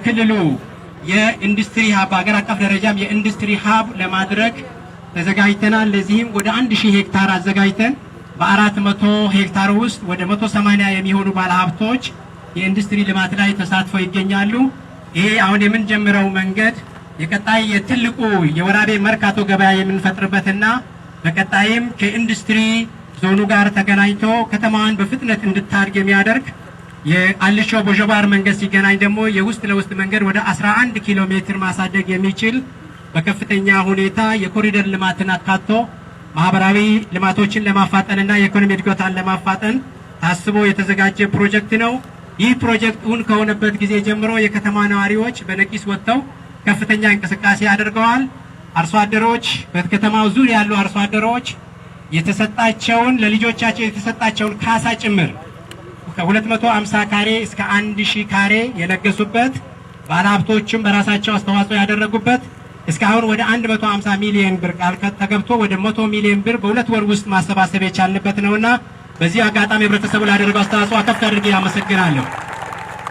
በክልሉ የኢንዱስትሪ ሀብ አገር አቀፍ ደረጃም የኢንዱስትሪ ሀብ ለማድረግ ተዘጋጅተናል። ለዚህም ወደ 1000 ሄክታር አዘጋጅተን በ400 ሄክታር ውስጥ ወደ 180 የሚሆኑ ባለሀብቶች የኢንዱስትሪ ልማት ላይ ተሳትፈው ይገኛሉ። ይሄ አሁን የምንጀምረው መንገድ የቀጣይ የትልቁ የወራቤ መርካቶ ገበያ የምንፈጥርበትና በቀጣይም ከኢንዱስትሪ ዞኑ ጋር ተገናኝቶ ከተማዋን በፍጥነት እንድታድግ የሚያደርግ የአልሾ ቦጆባር መንገድ ሲገናኝ ደግሞ የውስጥ ለውስጥ መንገድ ወደ 11 ኪሎ ሜትር ማሳደግ የሚችል በከፍተኛ ሁኔታ የኮሪደር ልማትን አካቶ ማህበራዊ ልማቶችን ለማፋጠንና የኢኮኖሚ እድገትን ለማፋጠን ታስቦ የተዘጋጀ ፕሮጀክት ነው። ይህ ፕሮጀክት እውን ከሆነበት ጊዜ ጀምሮ የከተማ ነዋሪዎች በነቂስ ወጥተው ከፍተኛ እንቅስቃሴ አድርገዋል። አርሶ አደሮች በከተማው ዙሪያ ያሉ አርሶ አደሮች የተሰጣቸውን ለልጆቻቸው የተሰጣቸውን ካሳ ጭምር ከ250 ካሬ እስከ 1000 ካሬ የለገሱበት ባለሀብቶችም በራሳቸው አስተዋጽኦ ያደረጉበት እስካሁን ወደ 150 ሚሊዮን ብር ቃል ተገብቶ ወደ 100 ሚሊዮን ብር በሁለት ወር ውስጥ ማሰባሰብ የቻልንበት ነውና በዚህ አጋጣሚ ህብረተሰቡ ላደረገው አስተዋጽኦ ከፍ አድርጌ አመሰግናለሁ።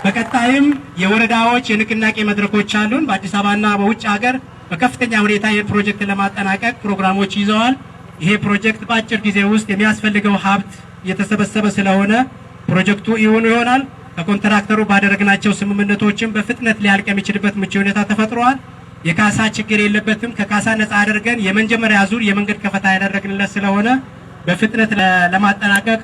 በቀጣይም የወረዳዎች የንቅናቄ መድረኮች አሉን። በአዲስ አበባና በውጭ ሀገር በከፍተኛ ሁኔታ የፕሮጀክት ለማጠናቀቅ ፕሮግራሞች ይዘዋል። ይሄ ፕሮጀክት በአጭር ጊዜ ውስጥ የሚያስፈልገው ሀብት የተሰበሰበ ስለሆነ ፕሮጀክቱ ይሁን ይሆናል። ከኮንትራክተሩ ባደረግናቸው ስምምነቶችም በፍጥነት ሊያልቅ የሚችልበት ምቹ ሁኔታ ተፈጥሯል። የካሳ ችግር የለበትም። ከካሳ ነፃ አድርገን የመጀመሪያ ዙር የመንገድ ከፈታ ያደረግንለት ስለሆነ በፍጥነት ለማጠናቀቅ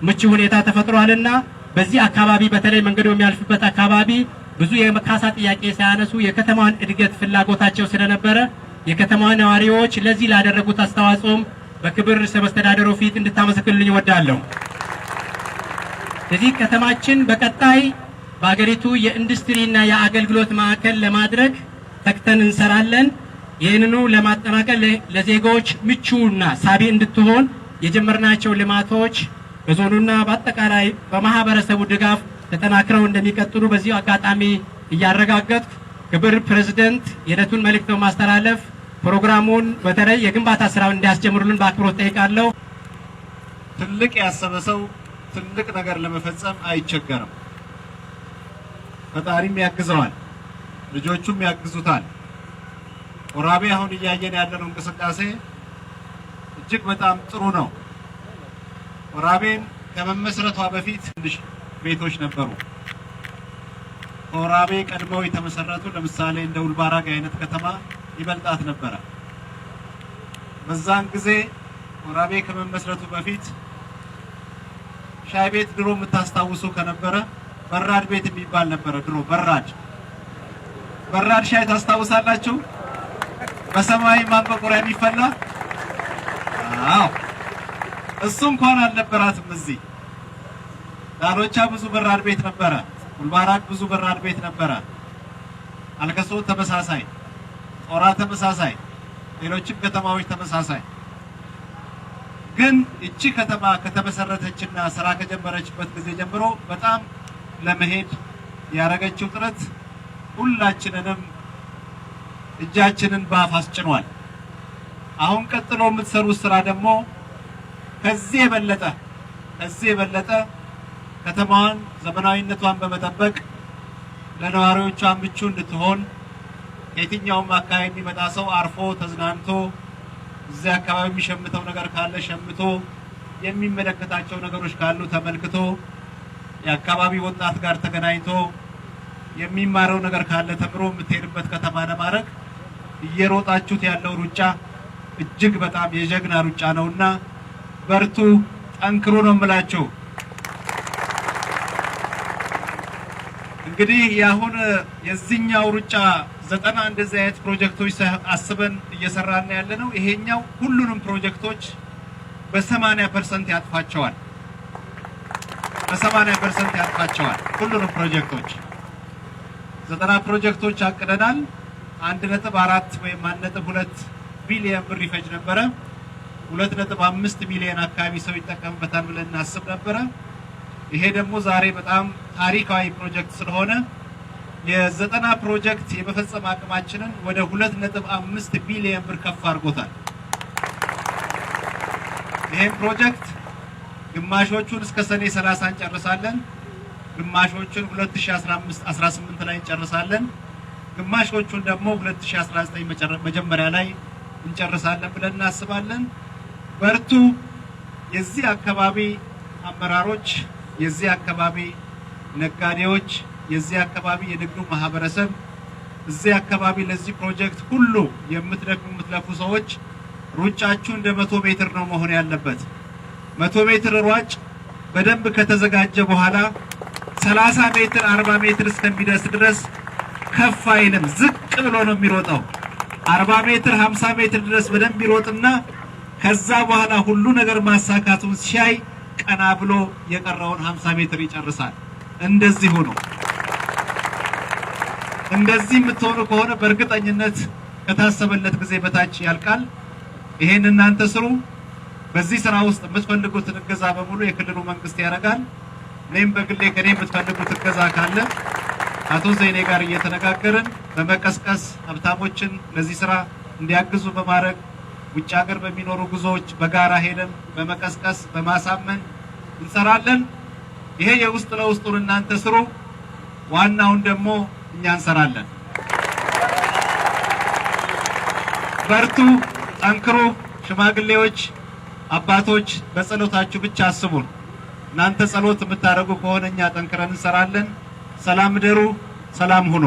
ምቹ ሁኔታ ተፈጥሯልና በዚህ አካባቢ በተለይ መንገዱ የሚያልፍበት አካባቢ ብዙ የካሳ ጥያቄ ሳያነሱ የከተማዋን እድገት ፍላጎታቸው ስለነበረ የከተማዋ ነዋሪዎች ለዚህ ላደረጉት አስተዋጽኦም በክብር ርዕሰ መስተዳድሩ ፊት እንድታመሰግኑልኝ እወዳለሁ። ስለዚህ ከተማችን በቀጣይ በአገሪቱ የኢንዱስትሪና የአገልግሎት ማዕከል ለማድረግ ተክተን እንሰራለን። ይህንኑ ለማጠናቀቅ ለዜጎች ምቹና ሳቢ እንድትሆን የጀመርናቸው ልማቶች በዞኑና በአጠቃላይ በማህበረሰቡ ድጋፍ ተጠናክረው እንደሚቀጥሉ በዚሁ አጋጣሚ እያረጋገጥኩ ክብር ፕሬዝዳንት የዕለቱን መልእክት በማስተላለፍ ፕሮግራሙን በተለይ የግንባታ ስራውን እንዲያስጀምሩልን በአክብሮት ጠይቃለሁ። ትልቅ ያሰበ ሰው ትልቅ ነገር ለመፈጸም አይቸገርም። ፈጣሪም ያግዘዋል፣ ልጆቹም ያግዙታል። ወራቤ አሁን እያየን ያለነው እንቅስቃሴ እጅግ በጣም ጥሩ ነው። ወራቤን ከመመስረቷ በፊት ትንሽ ቤቶች ነበሩ። ወራቤ ቀድመው የተመሰረቱ ለምሳሌ እንደ ውልባራግ አይነት ከተማ ይበልጣት ነበረ። በዛን ጊዜ ወራቤ ከመመስረቱ በፊት ሻይ ቤት ድሮ የምታስታውሱ ከነበረ በራድ ቤት የሚባል ነበረ። ድሮ በራድ ሻይ ታስታውሳላችሁ? በሰማይ ማንቆርቆሪያ የሚፈላ አዎ፣ እሱ እንኳን አልነበራትም። እዚህ ዳሎቻ ብዙ በራድ ቤት ነበረ። ውልባራግ ብዙ በራድ ቤት ነበረ። አልከሶ ተመሳሳይ፣ ጦራ ተመሳሳይ፣ ሌሎችም ከተማዎች ተመሳሳይ። ግን እቺ ከተማ ከተመሰረተችና ስራ ከጀመረችበት ጊዜ ጀምሮ በጣም ለመሄድ ያረገችው ጥረት ሁላችንንም እጃችንን በአፍ አስጭኗል። አሁን ቀጥሎ የምትሰሩት ስራ ደግሞ ከዚህ የበለጠ ከተማዋን ዘመናዊነቷን በመጠበቅ ለነዋሪዎቿ ምቹ እንድትሆን የትኛውም አካባቢ የሚመጣ ሰው አርፎ ተዝናንቶ እዚህ አካባቢ የሚሸምተው ነገር ካለ ሸምቶ የሚመለከታቸው ነገሮች ካሉ ተመልክቶ የአካባቢ ወጣት ጋር ተገናኝቶ የሚማረው ነገር ካለ ተምሮ የምትሄድበት ከተማ ለማድረግ እየሮጣችሁት ያለው ሩጫ እጅግ በጣም የጀግና ሩጫ ነውና በርቱ፣ ጠንክሩ ነው የምላችሁ። እንግዲህ ያሁን የዚህኛው ሩጫ 90 እንደዚህ አይነት ፕሮጀክቶች አስበን እየሰራን ያለነው ይሄኛው ሁሉንም ፕሮጀክቶች በ80% ያጥፋቸዋል። በ80% ያጥፋቸዋል ሁሉንም ፕሮጀክቶች። 90 ፕሮጀክቶች አቅደናል። 1.4 ወይም 1.2 ቢሊዮን ብር ይፈጅ ነበረ። 2.5 ሚሊዮን አካባቢ ሰው ይጠቀምበታል ብለን እናስብ ነበረ። ይሄ ደግሞ ዛሬ በጣም ታሪካዊ ፕሮጀክት ስለሆነ የ90 ፕሮጀክት የመፈጸም አቅማችንን ወደ 2.5 ቢሊዮን ብር ከፍ አድርጎታል። ይሄን ፕሮጀክት ግማሾቹን እስከ ሰኔ 30 እንጨርሳለን፣ ግማሾቹን 2018 ላይ እንጨርሳለን፣ ግማሾቹን ደግሞ 2019 መጀመሪያ ላይ እንጨርሳለን ብለን እናስባለን። በርቱ። የዚህ አካባቢ አመራሮች፣ የዚህ አካባቢ ነጋዴዎች፣ የዚህ አካባቢ የንግዱ ማህበረሰብ፣ እዚህ አካባቢ ለዚህ ፕሮጀክት ሁሉ የምትለፉ ሰዎች ሩጫችሁ እንደ 100 ሜትር ነው መሆን ያለበት። 100 ሜትር ሯጭ በደንብ ከተዘጋጀ በኋላ 30 ሜትር 40 ሜትር እስከሚደርስ ድረስ ከፍ አይልም፣ ዝቅ ብሎ ነው የሚሮጠው። 40 ሜትር 50 ሜትር ድረስ በደንብ ይሮጥና ከዛ በኋላ ሁሉ ነገር ማሳካቱን ሲያይ ቀና ብሎ የቀረውን 50 ሜትር ይጨርሳል። እንደዚህ ሆኖ እንደዚህ የምትሆኑ ከሆነ በእርግጠኝነት ከታሰበለት ጊዜ በታች ያልቃል። ይሄን እናንተ ስሩ። በዚህ ስራ ውስጥ የምትፈልጉትን እገዛ በሙሉ የክልሉ መንግስት ያደርጋል። እኔም በግሌ ከኔ የምትፈልጉት እገዛ ካለ አቶ ዘይኔ ጋር እየተነጋገርን በመቀስቀስ ሀብታሞችን ለዚህ ስራ እንዲያግዙ በማድረግ ውጭ ሀገር በሚኖሩ ጉዞዎች በጋራ ሄደን በመቀስቀስ በማሳመን እንሰራለን። ይሄ የውስጥ ለውስጡን እናንተ ስሩ፣ ዋናውን ደግሞ እኛ እንሰራለን። በርቱ፣ ጠንክሩ። ሽማግሌዎች፣ አባቶች በጸሎታችሁ ብቻ አስቡን። እናንተ ጸሎት የምታደርጉ ከሆነ እኛ ጠንክረን እንሰራለን። ሰላም ደሩ፣ ሰላም ሁኑ።